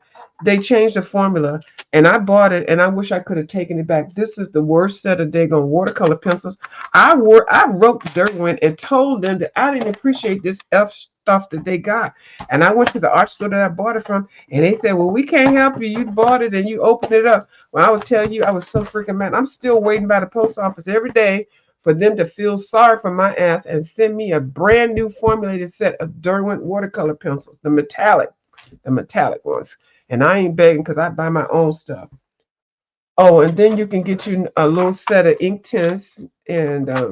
They changed the formula, and I bought it, and I wish I could have taken it back. This is the worst set of daggone watercolor pencils. I wrote Derwent and told them that I didn't appreciate this F stuff that they got, and I went to the art store that I bought it from, and they said, "Well, we can't help you. You bought it and you opened it up." Well, I would tell you, I was so freaking mad. I'm still waiting by the post office every day for them to feel sorry for my ass and send me a brand new formulated set of Derwent watercolor pencils, the metallic ones. And I ain't begging because I buy my own stuff. Oh, and then you can get you a little set of ink tints. And I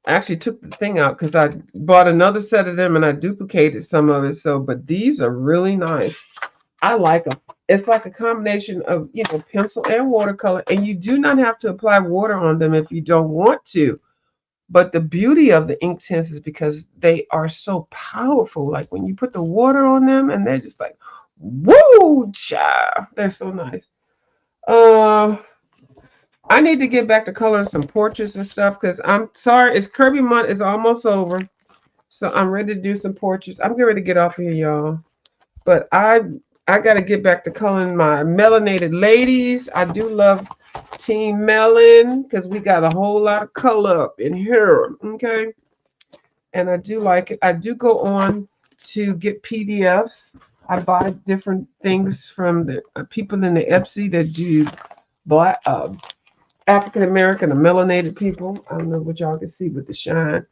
actually took the thing out because I bought another set of them and I duplicated some of it. So, but these are really nice. I like them. It's like a combination of pencil and watercolor, and you do not have to apply water on them if you don't want to. But the beauty of the ink tints is because they are so powerful. Like when you put the water on them, and they're just like, woo, child. They're so nice. Uh, I need to get back to coloring some portraits and stuff because I'm sorry, it's Kirby month is almost over, so I'm ready to do some portraits. I'm getting ready to get off of here, y'all. But I got to get back to coloring my melanated ladies. I do love Team Melon because we got a whole lot of color up in here. Okay. And I do like it. I do go on to get PDFs. I buy different things from the people in the Etsy that do black, African American or melanated people. I don't know what y'all can see with the shine,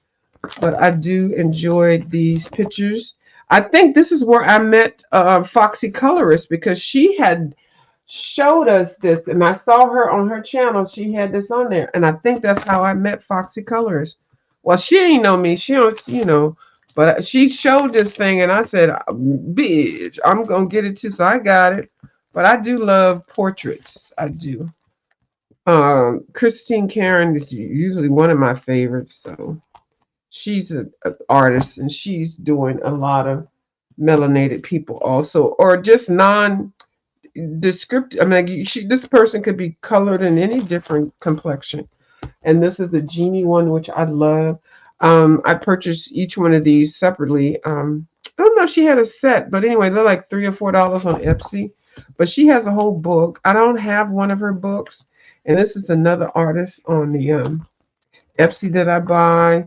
but I do enjoy these pictures. I think this is where I met Foxy Colorist because she had showed us this, and I saw her on her channel. She had this on there, and I think that's how I met Foxy Colorist. Well, she ain't know me. She don't. But she showed this thing, and I said, "Bitch, I'm gonna get it too." So I got it. But I do love portraits. I do. Christine Karen is usually one of my favorites. So she's an artist and she's doing a lot of melanated people also, or just non-descriptive. I mean, this person could be colored in any different complexion. And this is the Genie one, which I love. I purchased each one of these separately. I don't know if she had a set, but anyway, they're like $3 or $4 on Etsy. But she has a whole book. I don't have one of her books. And this is another artist on the Etsy that I buy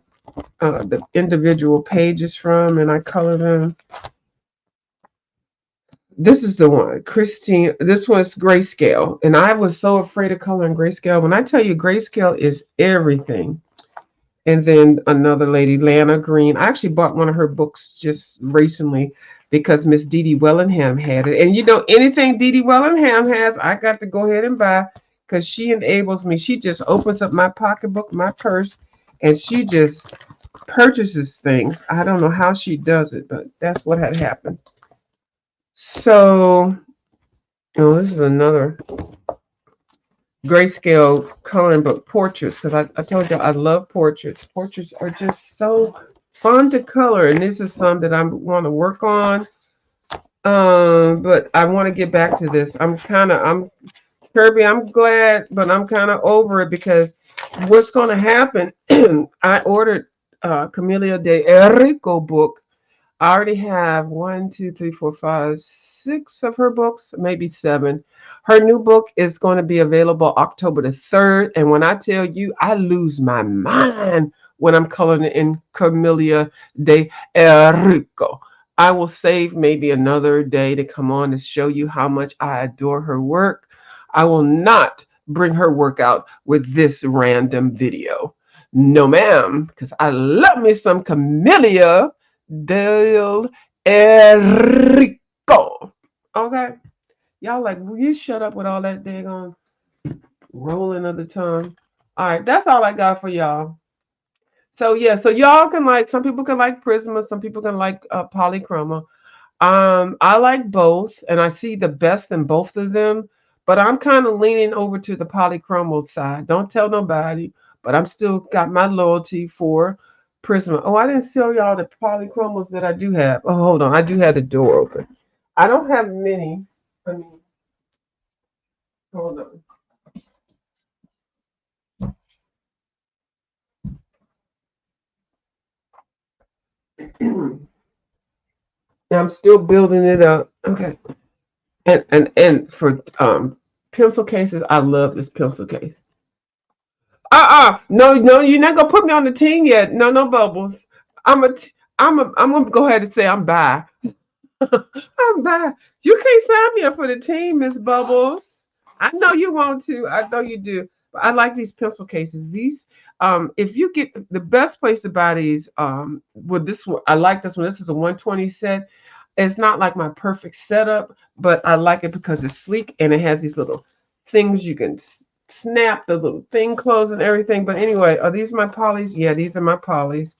the individual pages from, and I color them. This is the one, Christine. This one's grayscale, and I was so afraid of coloring grayscale. When I tell you grayscale is everything. And then another lady, Lana Green. I actually bought one of her books just recently because Miss Dee Dee Wellingham had it. And anything Dee Dee Wellingham has, I got to go ahead and buy because she enables me. She just opens up my pocketbook, my purse, and she just purchases things. I don't know how she does it, but that's what had happened. So, this is another grayscale coloring book, portraits, because I told you I love portraits. Portraits are just so fun to color, and this is some that I want to work on. But I want to get back to this. I'm Kirby, I'm glad, but I'm kind of over it because what's going to happen, I ordered Camelia de Errico book. I already have 1, 2, 3, 4, 5, 6 of her books, maybe 7. Her new book is going to be available October the 3rd. And when I tell you, I lose my mind when I'm coloring in Camelia de Errico. I will save maybe another day to come on and show you how much I adore her work. I will not bring her work out with this random video. No, ma'am, because I love me some Camelia del Errico. Okay. Y'all like, will you shut up with all that daggone rolling of the tongue? All right, that's all I got for y'all. So yeah, so y'all can some people can like Prisma, some people can like Polychroma. I like both, and I see the best in both of them, but I'm kind of leaning over to the Polychromal side. Don't tell nobody, but I'm still got my loyalty for Prisma. Oh, I didn't show y'all the polychromos that I do have. Oh, hold on. I do have the door open. I don't have many. I mean, hold on. I'm still building it up. Okay. And for pencil cases, I love this pencil case. No, you're not gonna put me on the team yet. No, no bubbles. I'm gonna go ahead and say I'm by. I'm by. You can't sign me up for the team, Miss Bubbles. I know you want to. I know you do. But I like these pencil cases. These, if you get the best place to buy these, with this one, I like this one. This is a 120 set. It's not like my perfect setup, but I like it because it's sleek and it has these little things you can snap the little thing closed and everything. But anyway, are these my polys? Yeah, these are my polys.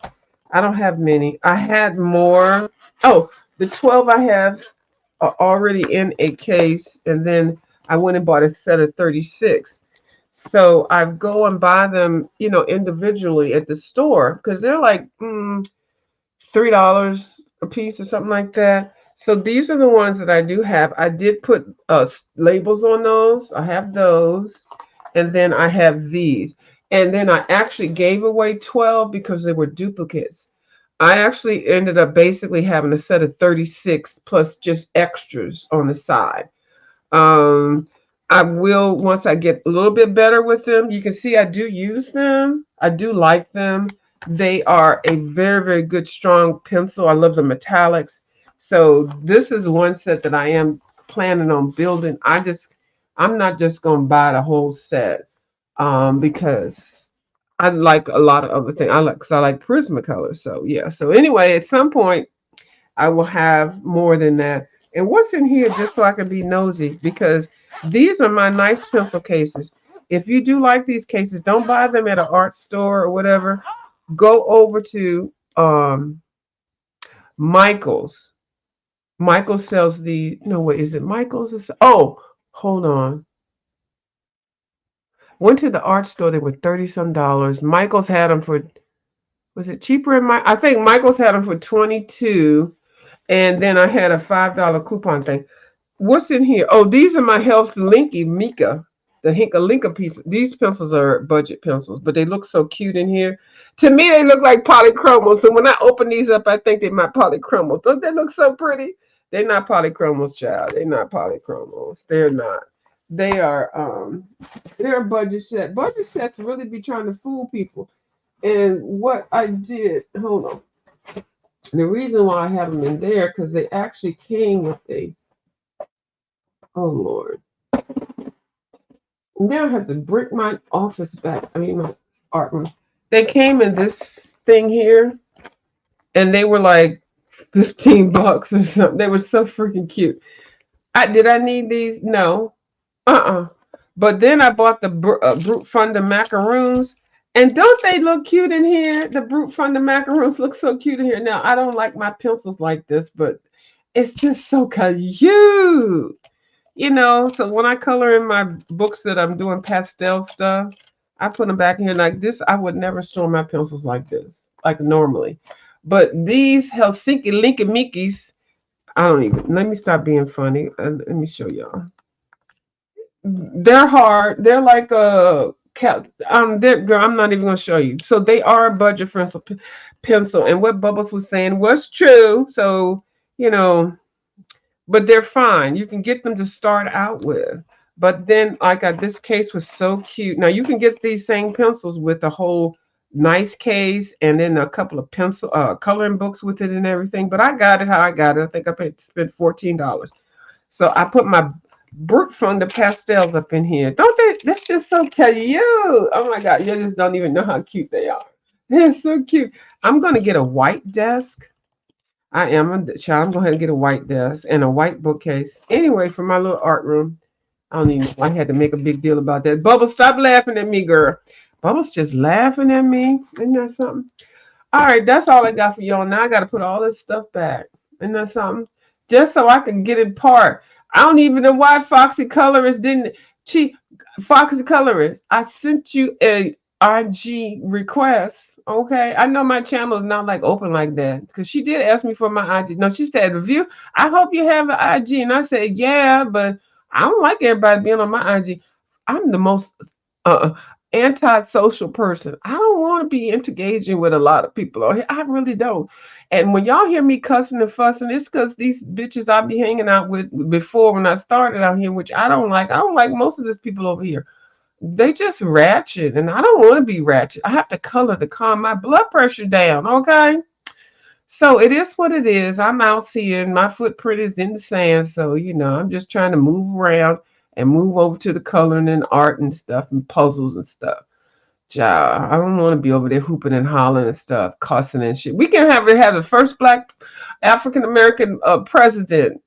I don't have many. I had more. Oh, the 12 I have are already in a case, and then I went and bought a set of 36. So I go and buy them, individually at the store because they're like $3 a piece or something like that. So these are the ones that I do have. I did put labels on those. I have those, and then I have these. And then I actually gave away 12 because they were duplicates. I actually ended up basically having a set of 36 plus just extras on the side. Um, I will, once I get a little bit better with them, you can see I do use them. I do like them. They are a very, very good, strong pencil. I love the metallics. So this is one set that I am planning on building. I'm not just going to buy the whole set because I like a lot of other things. Because I like Prismacolor. So yeah. So anyway, at some point I will have more than that. And what's in here, just so I can be nosy, because these are my nice pencil cases. If you do like these cases, don't buy them at an art store or whatever. Go over to Michael's. Michael sells the, no, wait, is it Michael's? Oh, hold on. Went to the art store, they were 30 some dollars. Michael's had them for, was it cheaper in my, I think Michael's had them for 22. And then I had a $5 coupon thing. What's in here? Oh, these are my Health Linky Mika, the Hinka Linka piece. These pencils are budget pencils, but they look so cute in here. To me, they look like polychromos. So when I open these up, I think they're my polychromos. Don't they look so pretty? They're not polychromos, child. They're not polychromos. They're not. They are they're a budget set. Budget sets really be trying to fool people. And what I did, hold on. The reason why I have them in there, because they actually came with oh Lord. Now I have to bring my office back. I mean, my art room. They came in this thing here, and they were like $15 or something. They were so freaking cute. Did I need these? No. But then I bought the Brute Funda macaroons. And don't they look cute in here? The Brute Funda macaroons look so cute in here. Now, I don't like my pencils like this, but it's just so cute. So when I color in my books that I'm doing pastel stuff, I put them back in here like this. I would never store my pencils like this, like normally. But these Helsinki Linky Mickeys, I don't even, let me stop being funny. Let me show y'all. They're hard. They're like a girl, I'm not even gonna show you. So they are a budget pencil, and what Bubbles was saying was true. So but they're fine. You can get them to start out with. But then this case was so cute. Now you can get these same pencils with a whole nice case and then a couple of pencil coloring books with it and everything. But I got it how I got it. I think I spent $14. So I put my Brute Funda pastels up in here. Don't they? That's just so cute. Oh my God. You just don't even know how cute they are. They're so cute. I'm going to get a white desk. I'm going to go ahead and get a white desk and a white bookcase. Anyway, for my little art room. I had to make a big deal about that. Bubbles, stop laughing at me, girl. Bubbles just laughing at me. Isn't that something? All right, that's all I got for y'all. Now I got to put all this stuff back. Isn't that something? Just so I can get it part. I don't even know why Foxy Colorist didn't. Foxy Colorist, I sent you a IG requests. Okay, I know my channel is not like open like that because she did ask me for my IG. No, she said review. I hope you have an IG, and I said yeah, but I don't like everybody being on my IG. I'm the most uh, anti-social person. I don't want to be engaging with a lot of people on here. I really don't. And when y'all hear me cussing and fussing, it's because these bitches I be hanging out with before when I started out here, which I don't like. I don't like most of these people over here. They just ratchet, and I don't want to be ratchet. I have to color to calm my blood pressure down, okay? So it is what it is. I'm out seeing my footprint is in the sand, so I'm just trying to move around and move over to the coloring and art and stuff and puzzles and stuff. Ja, I don't want to be over there hooping and hollering and stuff, cussing and shit. We can have the first black African American president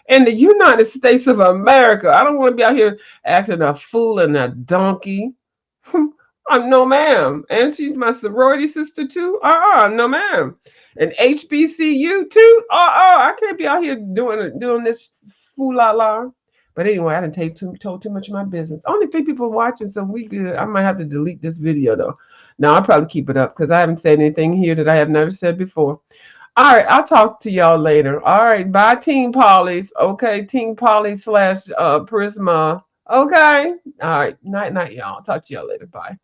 in the United States of America. I don't want to be out here acting a fool and a donkey. I'm no ma'am. And she's my sorority sister too. No ma'am. And HBCU too. I can't be out here doing this fool la la. But anyway, I didn't told too much of my business. Only 3 people watching, so we good. I might have to delete this video though. No, I'll probably keep it up because I haven't said anything here that I have never said before. All right, I'll talk to y'all later. All right, bye, Team Polly's. Okay, Team Polly / Prisma. Okay. All right, night, y'all. Talk to y'all later. Bye.